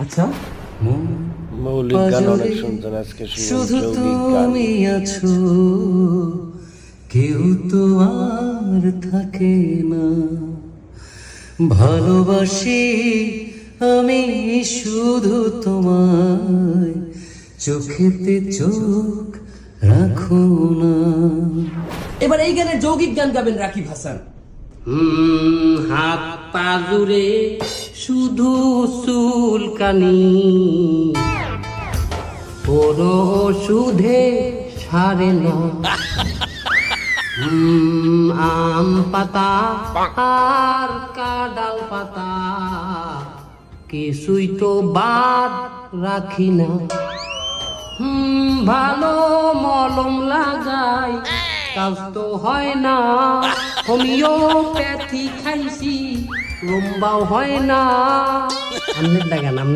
আচ্ছা, মৌলিক গান অনেক শুনতেন, আজকে শুধু তুমি আছো, কেউ তো আর থাকে না। ভালোবাসি আমি শুধু তোমায়, চোখেতে চোখ রাখো না। এবার এই গানের যৌগিক গান গাবেন রাকিব হাসান। হাত পা জুড়ে শুধু চুলকানি, কোনো ওষুধে সারে না। আম পাতা আর কাঁঠাল পাতা কিছুই তো বাদ রাখি না। ভালো মলম লাগাই কাজ তো হয় না, হোমিওপ্যাথি খাইছি লম্বাও হয় না। আমনের দেখান, আমনের